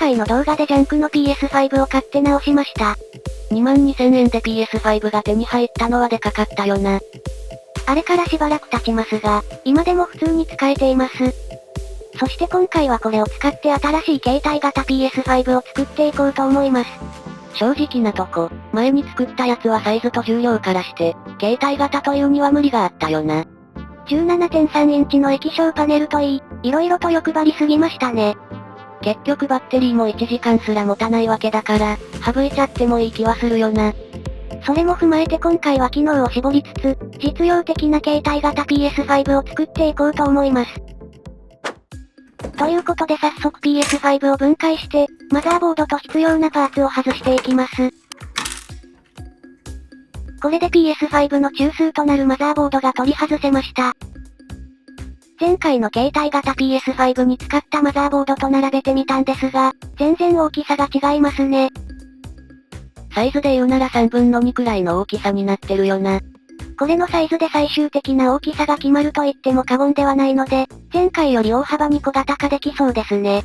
回の動画でジャンクの PS5 を買って直しました。22,000円で PS5 が手に入ったのはでかかったよな。あれからしばらく経ちますが、今でも普通に使えています。そして今回はこれを使って新しい携帯型 PS5 を作っていこうと思います。正直なとこ、前に作ったやつはサイズと重量からして、携帯型というには無理があったよな。17.3 インチの液晶パネルといい、色々と欲張りすぎましたね。結局バッテリーも1時間すら持たないわけだから、省いちゃってもいい気はするよな。それも踏まえて今回は機能を絞りつつ、実用的な携帯型 PS5 を作っていこうと思います。ということで早速 PS5 を分解して、マザーボードと必要なパーツを外していきます。これで PS5 の中枢となるマザーボードが取り外せました。前回の携帯型 PS5 に使ったマザーボードと並べてみたんですが、全然大きさが違いますね。サイズで言うなら3分の2くらいの大きさになってるよな。これのサイズで最終的な大きさが決まると言っても過言ではないので、前回より大幅に小型化できそうですね。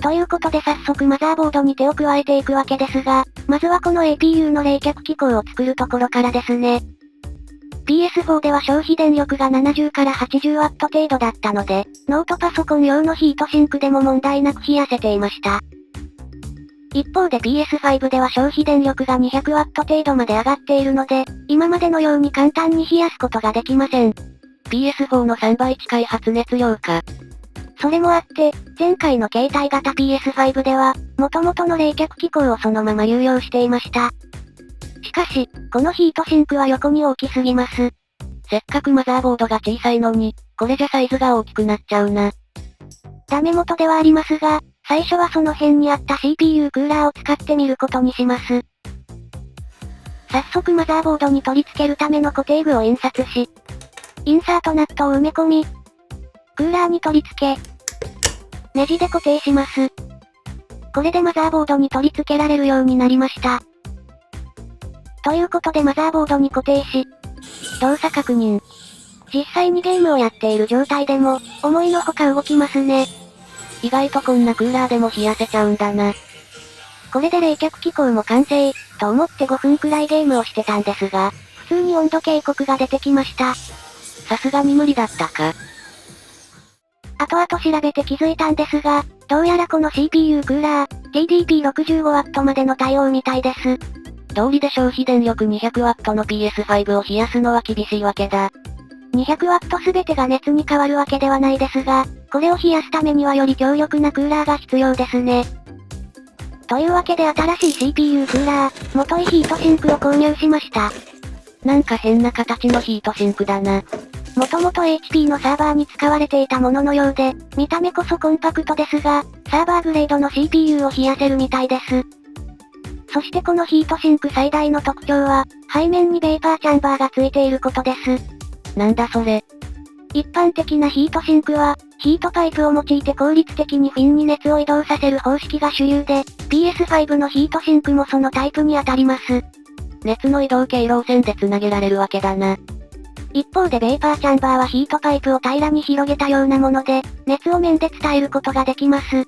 ということで早速マザーボードに手を加えていくわけですが、まずはこの APU の冷却機構を作るところからですね。PS4 では消費電力が70から 80W 程度だったので、ノートパソコン用のヒートシンクでも問題なく冷やせていました。一方で PS5 では消費電力が 200W 程度まで上がっているので、今までのように簡単に冷やすことができません。PS4 の3倍近い発熱量か。それもあって、前回の携帯型 PS5 では、元々の冷却機構をそのまま流用していました。しかし、このヒートシンクは横に大きすぎます。せっかくマザーボードが小さいのに、これじゃサイズが大きくなっちゃうな。ダメ元ではありますが、最初はその辺にあった CPU クーラーを使ってみることにします。早速マザーボードに取り付けるための固定具を印刷し、インサートナットを埋め込み、クーラーに取り付け、ネジで固定します。これでマザーボードに取り付けられるようになりました。ということでマザーボードに固定し、動作確認。実際にゲームをやっている状態でも、思いのほか動きますね。意外とこんなクーラーでも冷やせちゃうんだな。これで冷却機構も完成、と思って5分くらいゲームをしてたんですが、普通に温度警告が出てきました。さすがに無理だったか。後々調べて気づいたんですが、どうやらこの CPU クーラー、TDP65W までの対応みたいです。道理で消費電力 200W の PS5 を冷やすのは厳しいわけだ。200W すべてが熱に変わるわけではないですが、これを冷やすためにはより強力なクーラーが必要ですね。というわけで新しい CPU クーラー、元いヒートシンクを購入しました。なんか変な形のヒートシンクだな。もともと HP のサーバーに使われていたもののようで、見た目こそコンパクトですが、サーバーグレードの CPU を冷やせるみたいです。そしてこのヒートシンク最大の特徴は、背面にベーパーチャンバーがついていることです。なんだそれ。一般的なヒートシンクは、ヒートパイプを用いて効率的にフィンに熱を移動させる方式が主流で、PS5 のヒートシンクもそのタイプに当たります。熱の移動経路を線で繋げられるわけだな。一方でベーパーチャンバーはヒートパイプを平らに広げたようなもので、熱を面で伝えることができます。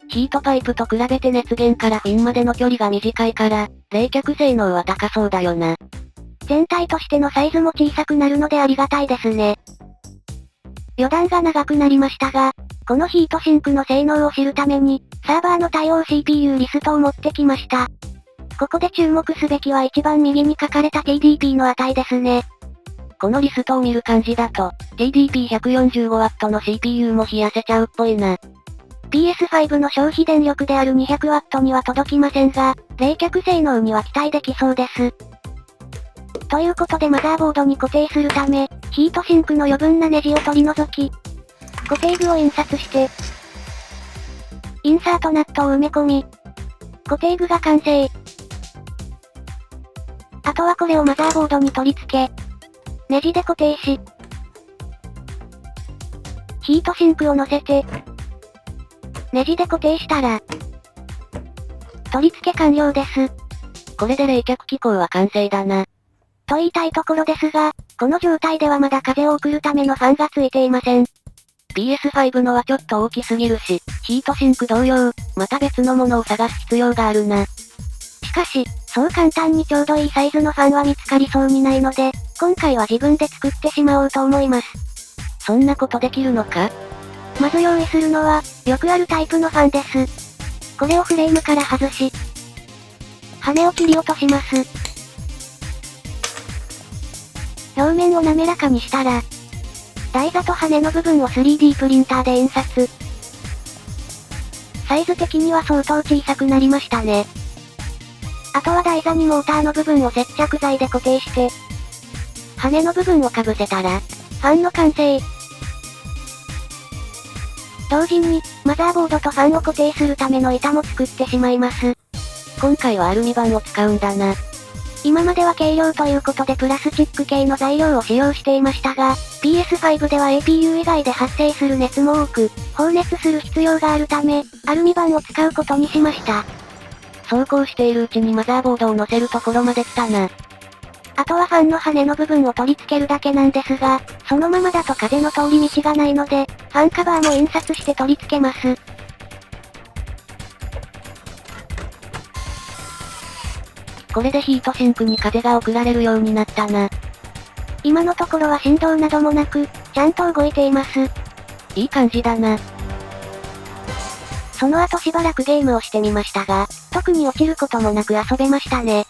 ヒートパイプと比べて熱源からフィンまでの距離が短いから、冷却性能は高そうだよな。全体としてのサイズも小さくなるのでありがたいですね。余談が長くなりましたが、このヒートシンクの性能を知るために、サーバーの対応 CPU リストを持ってきました。ここで注目すべきは一番右に書かれた TDP の値ですね。このリストを見る感じだと、TDP145W の CPU も冷やせちゃうっぽいな。PS5 の消費電力である 200W には届きませんが、冷却性能には期待できそうです。ということでマザーボードに固定するため、ヒートシンクの余分なネジを取り除き、固定具を印刷して、インサートナットを埋め込み、固定具が完成。あとはこれをマザーボードに取り付け、ネジで固定し、ヒートシンクを乗せて、ネジで固定したら、取り付け完了です。これで冷却機構は完成だな。と言いたいところですが、この状態ではまだ風を送るためのファンがついていません。PS5 のはちょっと大きすぎるし、ヒートシンク同様、また別のものを探す必要があるな。しかし、そう簡単にちょうどいいサイズのファンは見つかりそうにないので、今回は自分で作ってしまおうと思います。そんなことできるのか？まず用意するのは、よくあるタイプのファンです。これをフレームから外し、羽を切り落とします。表面を滑らかにしたら、台座と羽の部分を 3D プリンターで印刷。サイズ的には相当小さくなりましたね。あとは台座にモーターの部分を接着剤で固定して、羽の部分をかぶせたら、ファンの完成。同時に、マザーボードとファンを固定するための板も作ってしまいます。今回はアルミ板を使うんだな。今までは軽量ということでプラスチック系の材料を使用していましたが、PS5 では APU 以外で発生する熱も多く、放熱する必要があるため、アルミ板を使うことにしました。そうこうしているうちにマザーボードを乗せるところまで来たな。あとはファンの羽の部分を取り付けるだけなんですが、そのままだと風の通り道がないので、ファンカバーも印刷して取り付けます。これでヒートシンクに風が送られるようになったな。今のところは振動などもなく、ちゃんと動いています。いい感じだな。その後しばらくゲームをしてみましたが、特に落ちることもなく遊べましたね。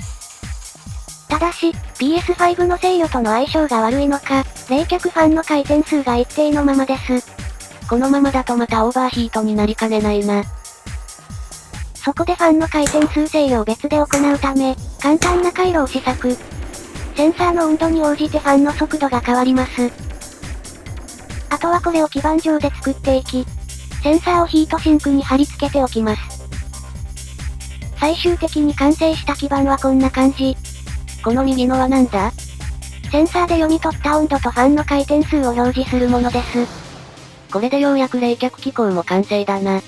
ただし、PS5 の制御との相性が悪いのか、冷却ファンの回転数が一定のままです。このままだとまたオーバーヒートになりかねないな。そこでファンの回転数制御を別で行うため、簡単な回路を試作。センサーの温度に応じてファンの速度が変わります。あとはこれを基板上で作っていき、センサーをヒートシンクに貼り付けておきます。最終的に完成した基板はこんな感じ。この右のはなんだ？センサーで読み取った温度とファンの回転数を表示するものです。これでようやく冷却機構も完成だな。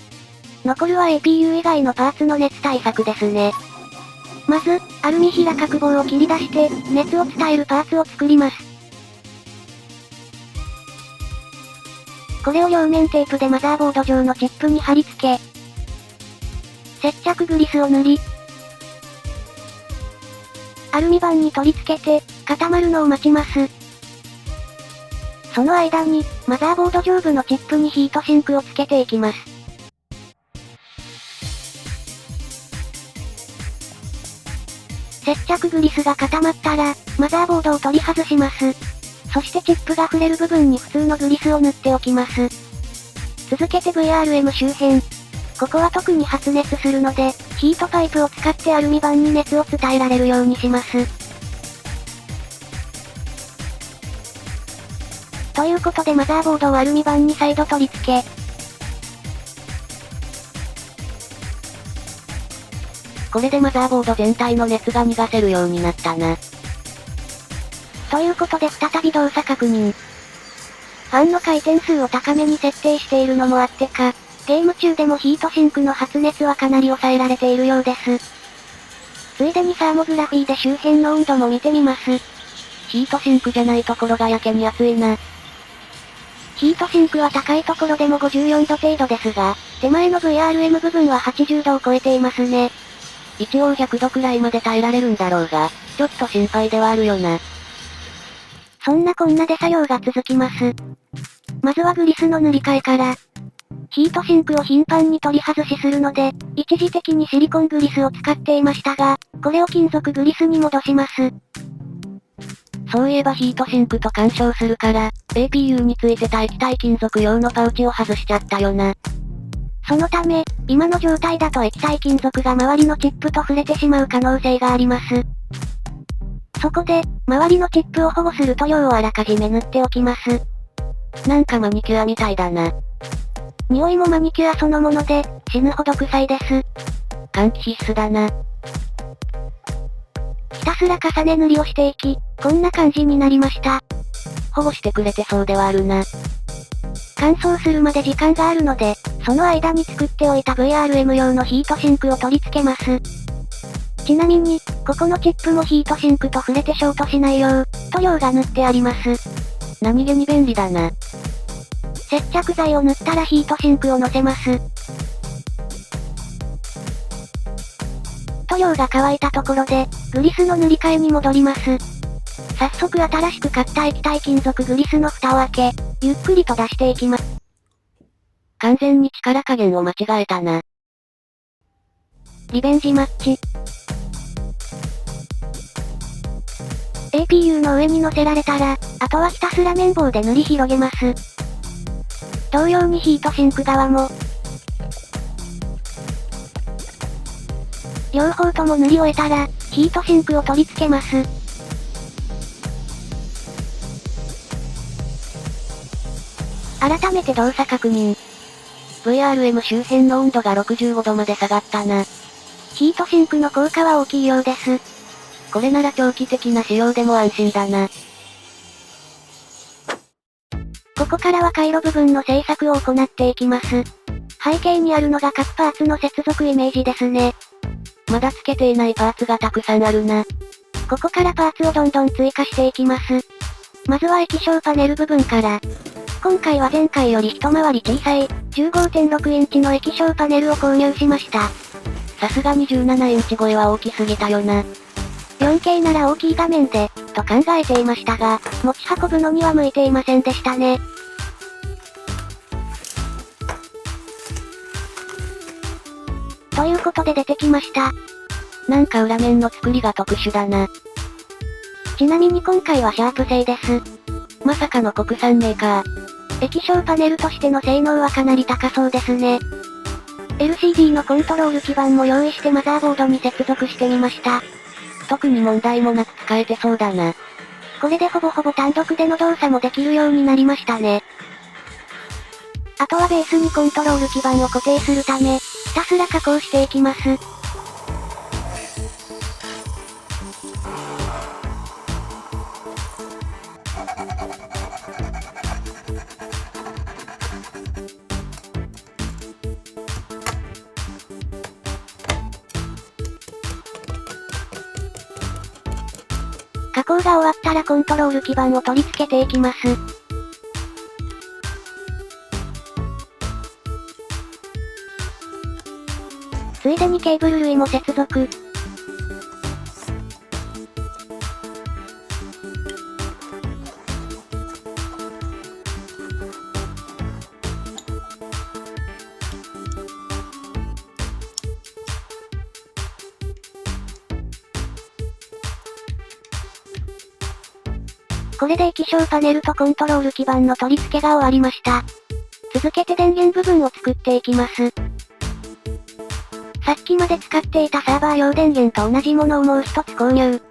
残るは APU 以外のパーツの熱対策ですね。まず、アルミ平角棒を切り出して、熱を伝えるパーツを作ります。これを両面テープでマザーボード上のチップに貼り付け、接着グリスを塗り、アルミ板に取り付けて、固まるのを待ちます。その間に、マザーボード上部のチップにヒートシンクをつけていきます。接着グリスが固まったら、マザーボードを取り外します。そしてチップが触れる部分に普通のグリスを塗っておきます。続けて VRM 周辺。ここは特に発熱するので、ヒートパイプを使ってアルミ板に熱を伝えられるようにします。ということでマザーボードをアルミ板に再度取り付け、これでマザーボード全体の熱が逃がせるようになったな。ということで再び動作確認。ファンの回転数を高めに設定しているのもあってか、ゲーム中でもヒートシンクの発熱はかなり抑えられているようです。ついでにサーモグラフィーで周辺の温度も見てみます。ヒートシンクじゃないところがやけに熱いな。ヒートシンクは高いところでも54度程度ですが、手前の VRM 部分は80度を超えていますね。一応100度くらいまで耐えられるんだろうが、ちょっと心配ではあるよな。そんなこんなで作業が続きます。まずはグリスの塗り替えから。ヒートシンクを頻繁に取り外しするので、一時的にシリコングリスを使っていましたが、これを金属グリスに戻します。そういえばヒートシンクと干渉するから、APU についてた液体金属用のパウチを外しちゃったよな。そのため、今の状態だと液体金属が周りのチップと触れてしまう可能性があります。そこで、周りのチップを保護する塗料をあらかじめ塗っておきます。なんかマニキュアみたいだな。匂いもマニキュアそのもので、死ぬほど臭いです。換気必須だな。ひたすら重ね塗りをしていき、こんな感じになりました。保護してくれてそうではあるな。乾燥するまで時間があるので、その間に作っておいた VRM 用のヒートシンクを取り付けます。ちなみに、ここのチップもヒートシンクと触れてショートしないよう、塗料が塗ってあります。何気に便利だな。接着剤を塗ったらヒートシンクを乗せます。塗料が乾いたところで、グリスの塗り替えに戻ります。早速新しく買った液体金属グリスの蓋を開け、ゆっくりと出していきます。完全に力加減を間違えたな。リベンジマッチ。APU の上に乗せられたら、あとはひたすら綿棒で塗り広げます。同様にヒートシンク側も。両方とも塗り終えたら、ヒートシンクを取り付けます。改めて動作確認。VRM 周辺の温度が65度まで下がったな。ヒートシンクの効果は大きいようです。これなら長期的な使用でも安心だな。ここからは回路部分の製作を行っていきます。背景にあるのが各パーツの接続イメージですね。まだ付けていないパーツがたくさんあるな。ここからパーツをどんどん追加していきます。まずは液晶パネル部分から。今回は前回より一回り小さい、15.6 インチの液晶パネルを購入しました。さすがに17インチ超えは大きすぎたよな。4K なら大きい画面で、と考えていましたが、持ち運ぶのには向いていませんでしたね。ということで出てきました。なんか裏面の作りが特殊だな。ちなみに今回はシャープ製です。まさかの国産メーカー。液晶パネルとしての性能はかなり高そうですね。LCD のコントロール基板も用意してマザーボードに接続してみました。特に問題もなく使えてそうだな。これでほぼほぼ単独での動作もできるようになりましたね。あとはベースにコントロール基板を固定するため、ひたすら加工していきます。加工が終わったらコントロール基板を取り付けていきます。ついでにケーブル類も接続。これで液晶パネルとコントロール基板の取り付けが終わりました。続けて電源部分を作っていきます。さっきまで使っていたサーバー用電源と同じものをもう一つ購入。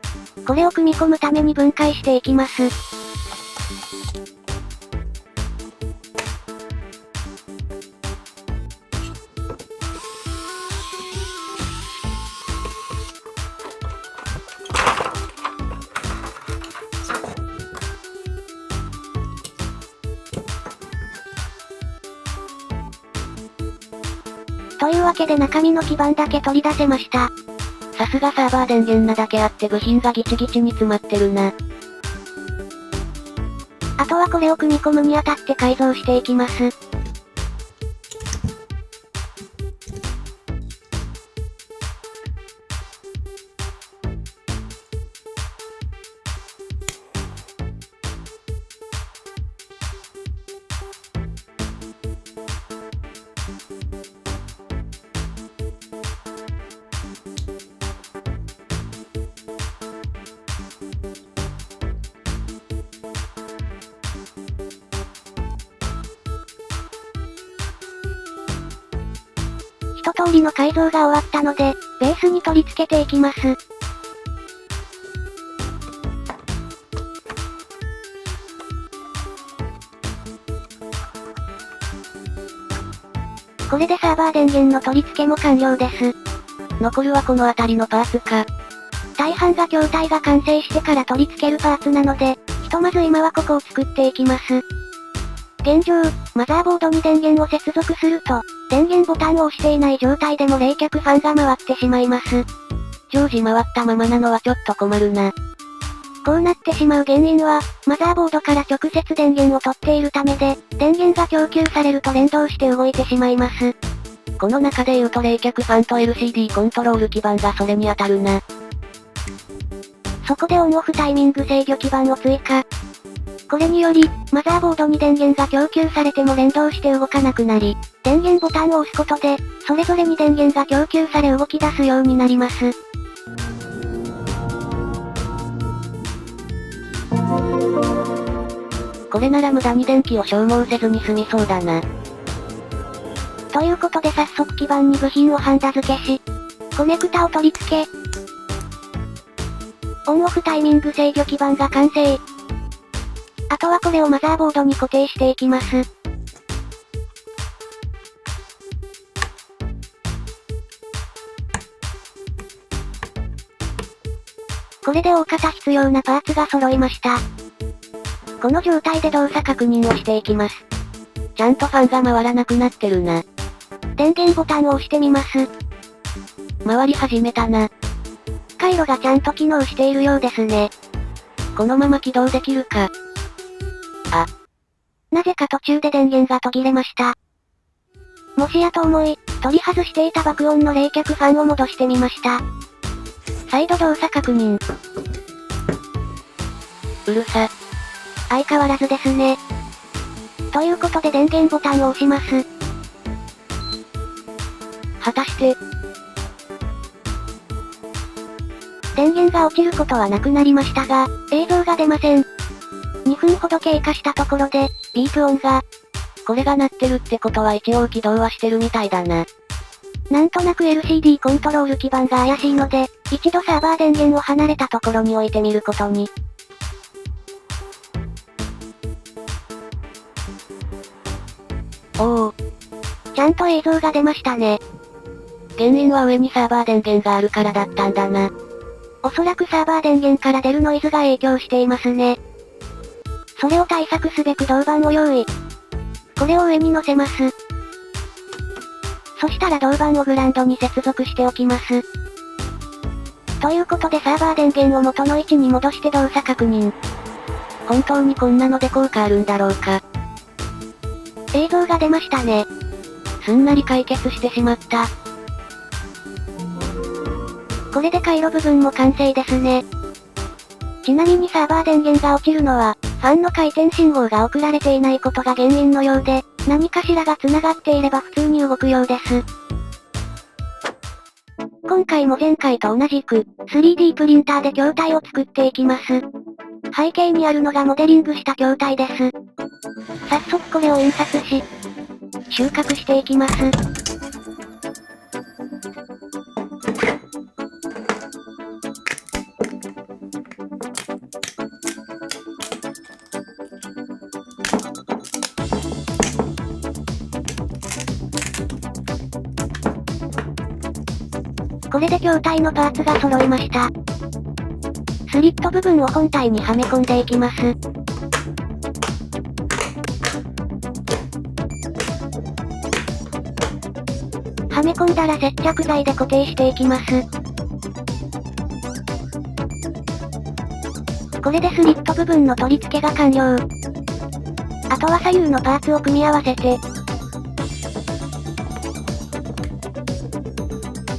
これを組み込むために分解していきます。というわけで中身の基板だけ取り出せました。さすがサーバー電源なだけあって部品がギチギチに詰まってるな。あとはこれを組み込むにあたって改造していきます。一通りの改造が終わったので、ベースに取り付けていきます。これでサーバー電源の取り付けも完了です。残るはこの辺りのパーツか。大半が筐体が完成してから取り付けるパーツなので、ひとまず今はここを作っていきます。現状、マザーボードに電源を接続すると、電源ボタンを押していない状態でも冷却ファンが回ってしまいます。常時回ったままなのはちょっと困るな。こうなってしまう原因は、マザーボードから直接電源を取っているためで、電源が供給されると連動して動いてしまいます。この中で言うと冷却ファンと LCD コントロール基板がそれに当たるな。そこでオンオフタイミング制御基板を追加。これにより、マザーボードに電源が供給されても連動して動かなくなり、電源ボタンを押すことで、それぞれに電源が供給され動き出すようになります。これなら無駄に電気を消耗せずに済みそうだな。ということで早速基板に部品をハンダ付けし、コネクタを取り付け、オンオフタイミング制御基板が完成。あとはこれをマザーボードに固定していきます。これで大方必要なパーツが揃いました。この状態で動作確認をしていきます。ちゃんとファンが回らなくなってるな。電源ボタンを押してみます。回り始めたな。回路がちゃんと機能しているようですね。このまま起動できるか。なぜか途中で電源が途切れました。もしやと思い、取り外していた爆音の冷却ファンを戻してみました。再度動作確認。うるさ。相変わらずですね。ということで電源ボタンを押します。果たして、電源が落ちることはなくなりましたが、映像が出ません。2分ほど経過したところで、ビープ音が。これが鳴ってるってことは一応起動はしてるみたいだな。なんとなく LCD コントロール基板が怪しいので、一度サーバー電源を離れたところに置いてみることに。おお。ちゃんと映像が出ましたね。原因は上にサーバー電源があるからだったんだな。おそらくサーバー電源から出るノイズが影響していますね。それを対策すべく銅板を用意。これを上に乗せます。そしたら銅板をグラウンドに接続しておきます。ということでサーバー電源を元の位置に戻して動作確認。本当にこんなので効果あるんだろうか。映像が出ましたね。すんなり解決してしまった。これで回路部分も完成ですね。ちなみにサーバー電源が落ちるのは、ファンの回転信号が送られていないことが原因のようで、何かしらが繋がっていれば普通に動くようです。今回も前回と同じく、3D プリンターで筐体を作っていきます。背景にあるのがモデリングした筐体です。早速これを印刷し、収穫していきます。これで筐体のパーツが揃いました。スリット部分を本体にはめ込んでいきます。はめ込んだら接着剤で固定していきます。これでスリット部分の取り付けが完了。あとは左右のパーツを組み合わせて、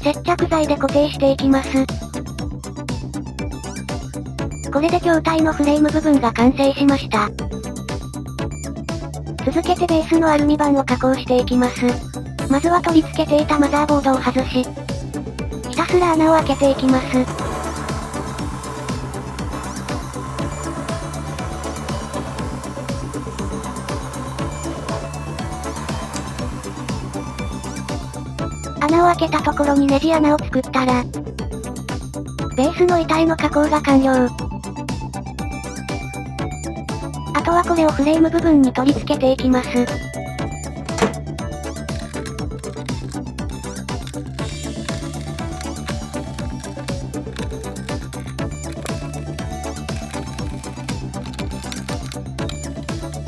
接着剤で固定していきます。これで筐体のフレーム部分が完成しました。続けてベースのアルミ板を加工していきます。まずは取り付けていたマザーボードを外し、ひたすら穴を開けていきます。穴を開けたところにネジ穴を作ったら、ベースの板への加工が完了。あとはこれをフレーム部分に取り付けていきます。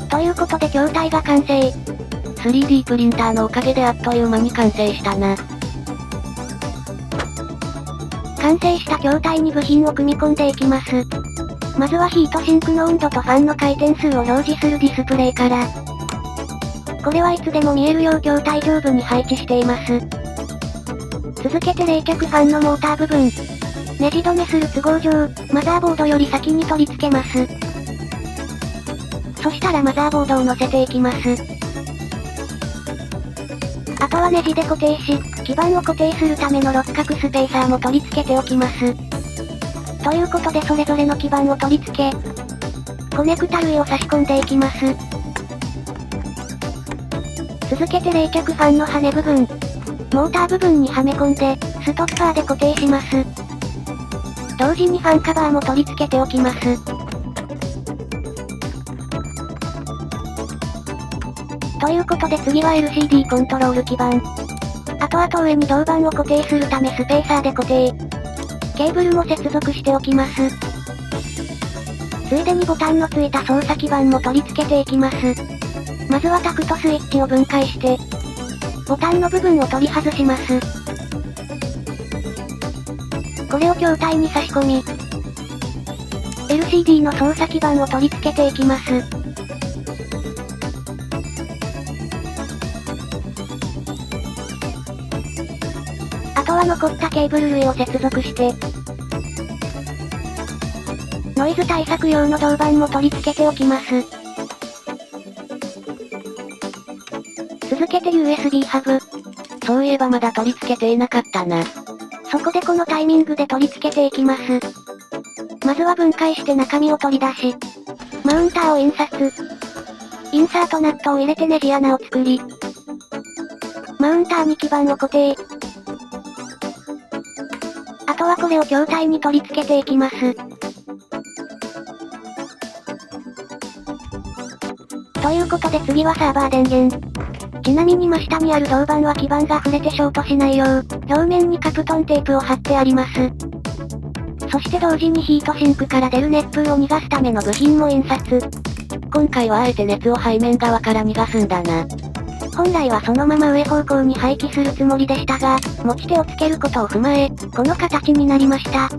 ということで筐体が完成。3D プリンターのおかげであっという間に完成したな。完成した筐体に部品を組み込んでいきます。まずはヒートシンクの温度とファンの回転数を表示するディスプレイから。これはいつでも見えるよう筐体上部に配置しています。続けて冷却ファンのモーター部分。ネジ止めする都合上、マザーボードより先に取り付けます。そしたらマザーボードを乗せていきます。あとはネジで固定し、基板を固定するための六角スペーサーも取り付けておきます。ということでそれぞれの基板を取り付け、コネクタ類を差し込んでいきます。続けて冷却ファンの羽部分。モーター部分にはめ込んで、ストッパーで固定します。同時にファンカバーも取り付けておきます。ということで次は LCD コントロール基板。あとあと上に銅板を固定するためスペーサーで固定。ケーブルも接続しておきます。ついでにボタンのついた操作基板も取り付けていきます。まずはタクトスイッチを分解して、ボタンの部分を取り外します。これを筐体に差し込み、LCD の操作基板を取り付けていきます。あとは残ったケーブル類を接続して、ノイズ対策用の銅板も取り付けておきます。続けて USB ハブ。そういえばまだ取り付けていなかったな。そこでこのタイミングで取り付けていきます。まずは分解して中身を取り出し、マウンターを印刷。インサートナットを入れてネジ穴を作り、マウンターに基板を固定。あとはこれを筐体に取り付けていきます。ということで次はサーバー電源。ちなみに真下にある銅板は基板が触れてショートしないよう、表面にカプトンテープを貼ってあります。そして同時にヒートシンクから出る熱風を逃がすための部品も印刷。今回はあえて熱を背面側から逃がすんだな。本来はそのまま上方向に排気するつもりでしたが、持ち手をつけることを踏まえ、この形になりました。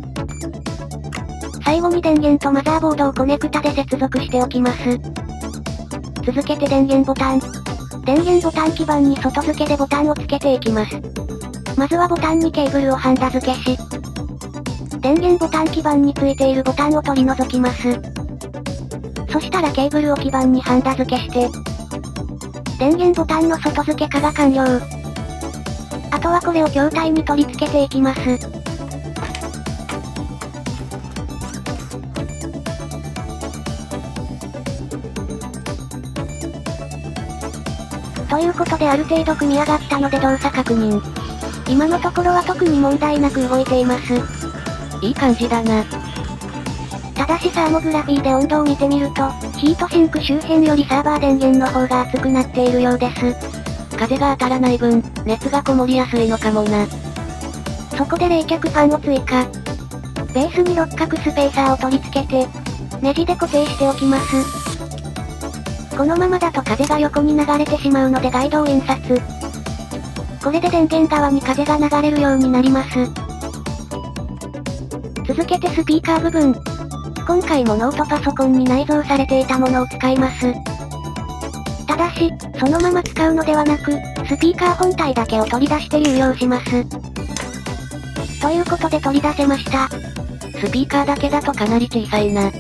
最後に電源とマザーボードをコネクタで接続しておきます。続けて電源ボタン。電源ボタン基板に外付けでボタンをつけていきます。まずはボタンにケーブルをハンダ付けし、電源ボタン基板についているボタンを取り除きます。そしたらケーブルを基板にハンダ付けして、電源ボタンの外付け化が完了。あとはこれを筐体に取り付けていきます。ということである程度組み上がったので動作確認。今のところは特に問題なく動いています。いい感じだな。ただしサーモグラフィーで温度を見てみると、ヒートシンク周辺よりサーバー電源の方が熱くなっているようです。風が当たらない分、熱がこもりやすいのかもな。そこで冷却ファンを追加。ベースに六角スペーサーを取り付けて、ネジで固定しておきます。このままだと風が横に流れてしまうのでガイドを印刷。これで電源側に風が流れるようになります。続けてスピーカー部分。今回もノートパソコンに内蔵されていたものを使います。ただし、そのまま使うのではなく、スピーカー本体だけを取り出して流用します。ということで取り出せました。スピーカーだけだとかなり小さいな。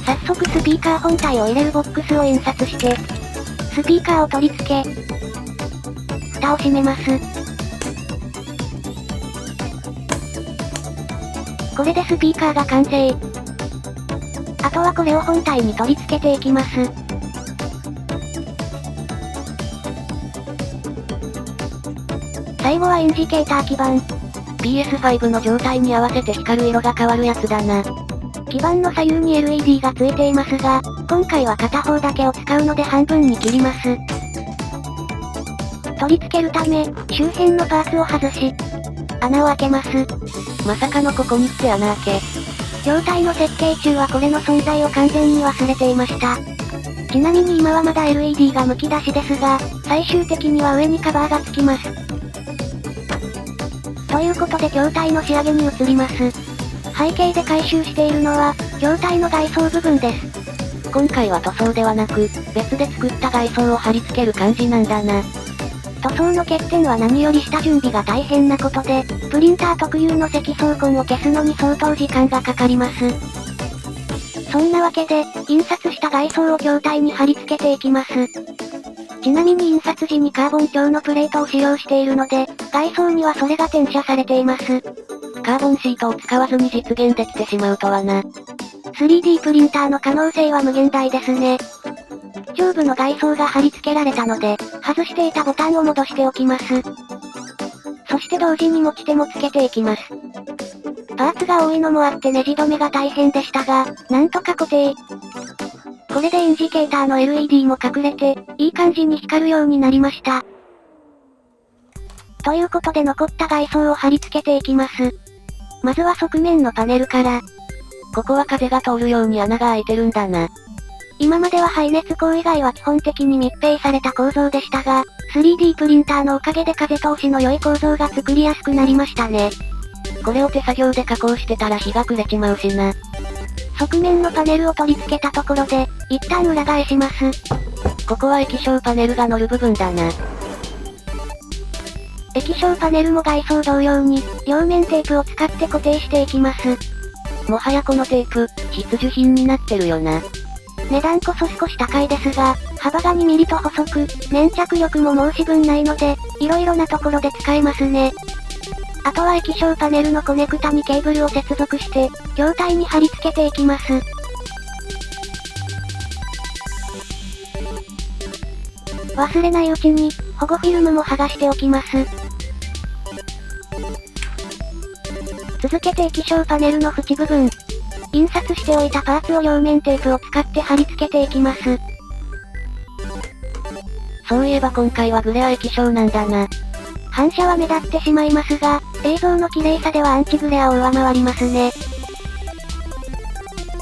早速スピーカー本体を入れるボックスを印刷して、スピーカーを取り付け、蓋を閉めます。これでスピーカーが完成。あとはこれを本体に取り付けていきます。最後はインジケーター基板。PS5 の状態に合わせて光る色が変わるやつだな。基板の左右に LED がついていますが、今回は片方だけを使うので半分に切ります。取り付けるため、周辺のパーツを外し、穴を開けます。まさかのここに来て穴開け。筐体の設計中はこれの存在を完全に忘れていました。ちなみに今はまだ LED が剥き出しですが、最終的には上にカバーがつきます。ということで筐体の仕上げに移ります。背景で回収しているのは、筐体の外装部分です。今回は塗装ではなく、別で作った外装を貼り付ける感じなんだな。塗装の欠点は何より下準備が大変なことで、プリンター特有の積層痕を消すのに相当時間がかかります。そんなわけで、印刷した外装を筐体に貼り付けていきます。ちなみに印刷時にカーボン調のプレートを使用しているので、外装にはそれが転写されています。カーボンシートを使わずに実現できてしまうとはな。3D プリンターの可能性は無限大ですね。上部の外装が貼り付けられたので、外していたボタンを戻しておきます。そして同時に持ち手もつけていきます。パーツが多いのもあってネジ止めが大変でしたが、なんとか固定。これでインジケーターの LED も隠れて、いい感じに光るようになりました。ということで残った外装を貼り付けていきます。まずは側面のパネルから。ここは風が通るように穴が開いてるんだな。今までは排熱口以外は基本的に密閉された構造でしたが、3D プリンターのおかげで風通しの良い構造が作りやすくなりましたね。これを手作業で加工してたら日が暮れちまうしな。側面のパネルを取り付けたところで、一旦裏返します。ここは液晶パネルが乗る部分だな。液晶パネルも外装同様に、両面テープを使って固定していきます。もはやこのテープ、必需品になってるよな。値段こそ少し高いですが、幅が2ミリと細く、粘着力も申し分ないので、色々なところで使えますね。あとは液晶パネルのコネクタにケーブルを接続して、筐体に貼り付けていきます。忘れないうちに、保護フィルムも剥がしておきます。続けて液晶パネルの縁部分。印刷しておいたパーツを両面テープを使って貼り付けていきます。そういえば今回はグレア液晶なんだな。反射は目立ってしまいますが、映像の綺麗さではアンチグレアを上回りますね。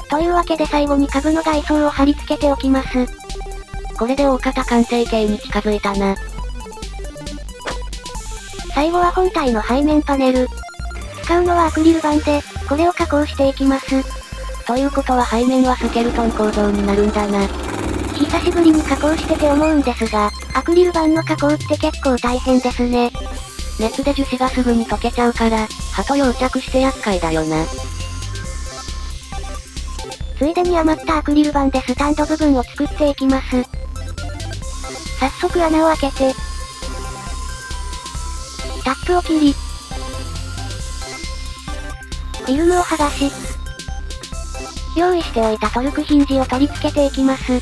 というわけで最後に株の外装を貼り付けておきます。これで大方完成形に近づいたな。最後は本体の背面パネル。使うのはアクリル板で、これを加工していきます。ということは背面はスケルトン構造になるんだな。久しぶりに加工してて思うんですが、アクリル板の加工って結構大変ですね。熱で樹脂がすぐに溶けちゃうから、刃と溶着して厄介だよな。ついでに余ったアクリル板でスタンド部分を作っていきます。早速穴を開けて、タップを切り、フィルムを剥がし、用意しておいたトルクヒンジを取り付けていきます。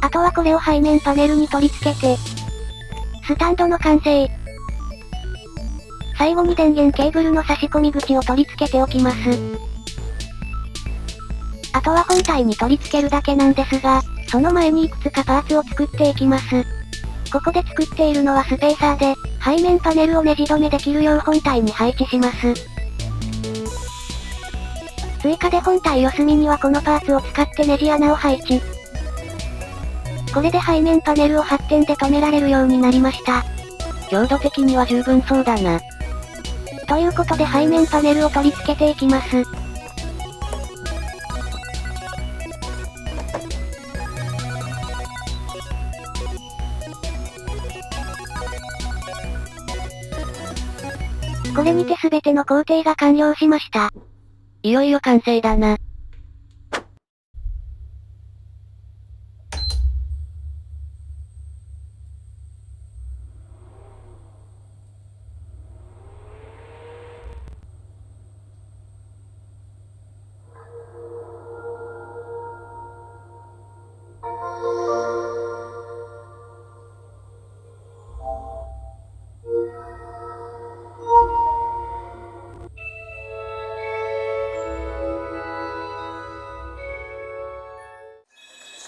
あとはこれを背面パネルに取り付けて、スタンドの完成。最後に電源ケーブルの差し込み口を取り付けておきます。あとは本体に取り付けるだけなんですが、その前にいくつかパーツを作っていきます。ここで作っているのはスペーサーで、背面パネルをネジ止めできるよう本体に配置します。追加で本体四隅にはこのパーツを使ってネジ穴を配置。これで背面パネルを8点で止められるようになりました。強度的には十分そうだな。ということで背面パネルを取り付けていきます。これにて全ての工程が完了しました。いよいよ完成だな。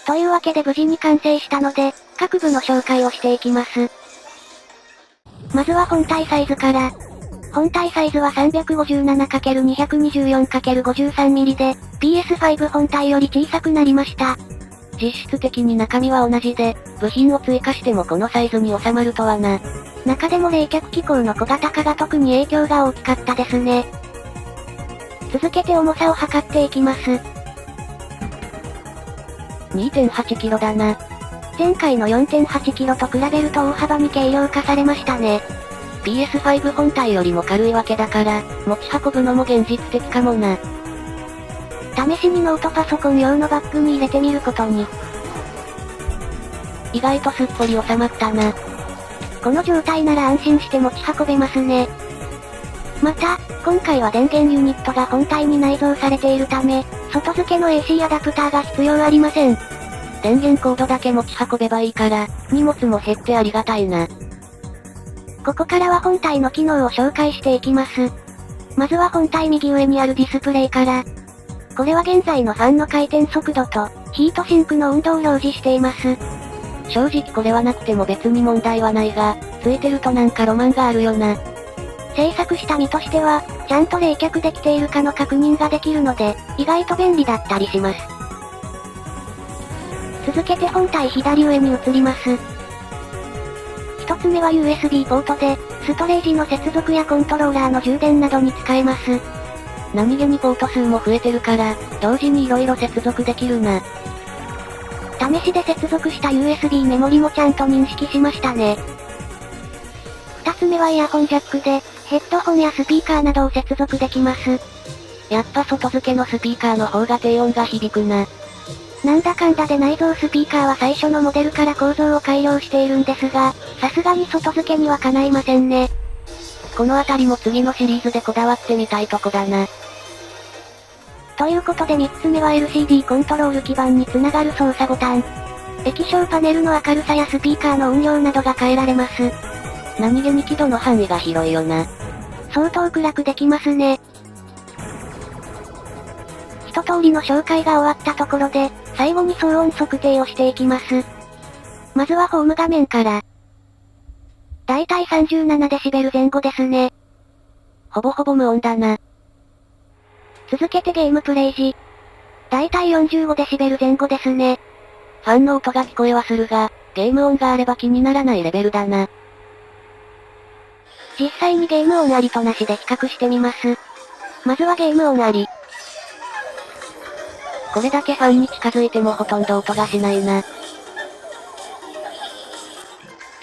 というわけで無事に完成したので、各部の紹介をしていきます。まずは本体サイズから。本体サイズは 357×224×53mm で、PS5 本体より小さくなりました。実質的に中身は同じで、部品を追加してもこのサイズに収まるとはな。中でも冷却機構の小型化が特に影響が大きかったですね。続けて重さを測っていきます。2.8 キロだな。前回の 4.8 キロと比べると大幅に軽量化されましたね。PS5 本体よりも軽いわけだから、持ち運ぶのも現実的かもな。試しにノートパソコン用のバッグに入れてみることに。意外とすっぽり収まったな。この状態なら安心して持ち運べますね。また、今回は電源ユニットが本体に内蔵されているため、外付けの AC アダプターが必要ありません。電源コードだけ持ち運べばいいから、荷物も減ってありがたいな。ここからは本体の機能を紹介していきます。まずは本体右上にあるディスプレイから。これは現在のファンの回転速度と、ヒートシンクの温度を表示しています。正直これはなくても別に問題はないが、ついてるとなんかロマンがあるよな。製作した身としては、ちゃんと冷却できているかの確認ができるので、意外と便利だったりします。続けて本体左上に移ります。一つ目は USB ポートで、ストレージの接続やコントローラーの充電などに使えます。何気にポート数も増えてるから、同時に色々接続できるな。試しで接続した USB メモリもちゃんと認識しましたね。二つ目はイヤホンジャックで、ヘッドホンやスピーカーなどを接続できます。やっぱ外付けのスピーカーの方が低音が響くな。なんだかんだで内蔵スピーカーは最初のモデルから構造を改良しているんですが、さすがに外付けにはかないませんね。このあたりも次のシリーズでこだわってみたいとこだな。ということで3つ目は LCD コントロール基板につながる操作ボタン。液晶パネルの明るさやスピーカーの音量などが変えられます。何気に輝度の範囲が広いよな。相当暗くできますね。一通りの紹介が終わったところで、最後に騒音測定をしていきます。まずはホーム画面から。だいたい37デシベル前後ですね。ほぼほぼ無音だな。続けてゲームプレイ時。だいたい45デシベル前後ですね。ファンの音が聞こえはするが、ゲーム音があれば気にならないレベルだな。実際にゲーム音ありとなしで比較してみます。まずはゲーム音あり。これだけファンに近づいてもほとんど音がしないな。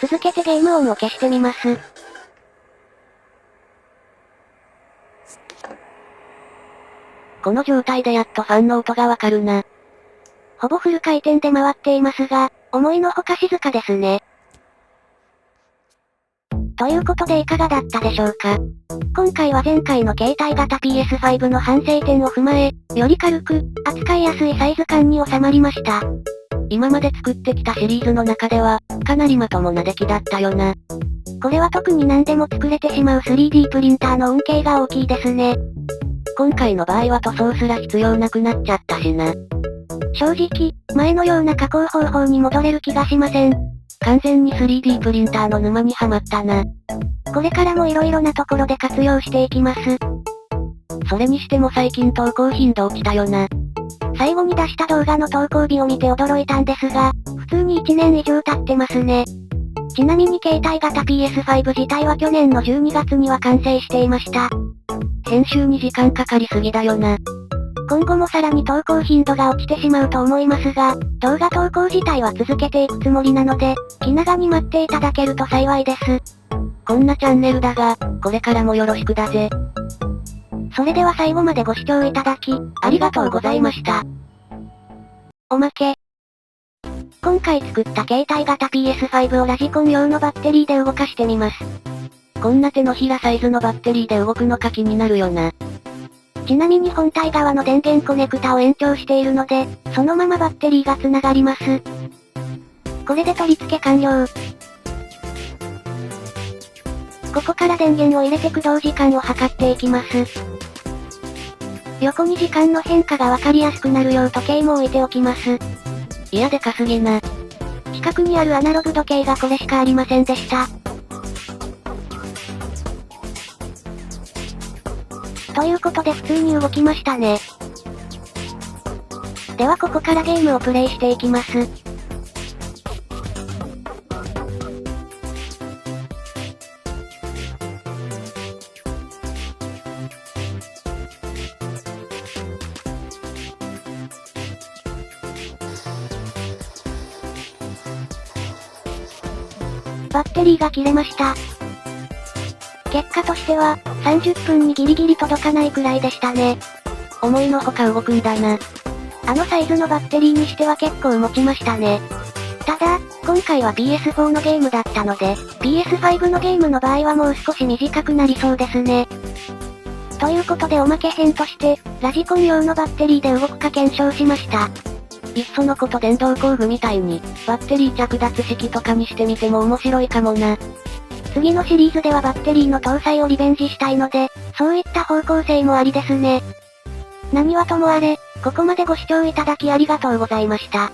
続けてゲーム音を消してみます。この状態でやっとファンの音がわかるな。ほぼフル回転で回っていますが、思いのほか静かですね。ということでいかがだったでしょうか。今回は前回の携帯型 PS5 の反省点を踏まえ、より軽く、扱いやすいサイズ感に収まりました。今まで作ってきたシリーズの中では、かなりまともな出来だったよな。これは特に何でも作れてしまう 3D プリンターの恩恵が大きいですね。今回の場合は塗装すら必要なくなっちゃったしな。正直、前のような加工方法に戻れる気がしません。完全に 3D プリンターの沼にはまったな。これからも色々なところで活用していきます。それにしても最近投稿頻度落ちたよな。最後に出した動画の投稿日を見て驚いたんですが、普通に1年以上経ってますね。ちなみに携帯型 PS5 自体は去年の12月には完成していました。編集に時間かかりすぎだよな。今後もさらに投稿頻度が落ちてしまうと思いますが、動画投稿自体は続けていくつもりなので、気長に待っていただけると幸いです。こんなチャンネルだが、これからもよろしくだぜ。それでは最後までご視聴いただき、ありがとうございました。おまけ。今回作った携帯型 PS5 をラジコン用のバッテリーで動かしてみます。こんな手のひらサイズのバッテリーで動くのか気になるよな。ちなみに本体側の電源コネクタを延長しているので、そのままバッテリーが繋がります。これで取り付け完了。ここから電源を入れて駆動時間を測っていきます。横に時間の変化がわかりやすくなるよう時計も置いておきます。いやでかすぎな。近くにあるアナログ時計がこれしかありませんでした。ということで普通に動きましたね。ではここからゲームをプレイしていきます。バッテリーが切れました。結果としては、30分にギリギリ届かないくらいでしたね。思いのほか動くんだな。あのサイズのバッテリーにしては結構持ちましたね。ただ、今回は PS4 のゲームだったので、PS5 のゲームの場合はもう少し短くなりそうですね。ということでおまけ編として、ラジコン用のバッテリーで動くか検証しました。いっそのこと電動工具みたいに、バッテリー着脱式とかにしてみても面白いかもな。次のシリーズではバッテリーの搭載をリベンジしたいので、そういった方向性もありですね。何はともあれ、ここまでご視聴いただきありがとうございました。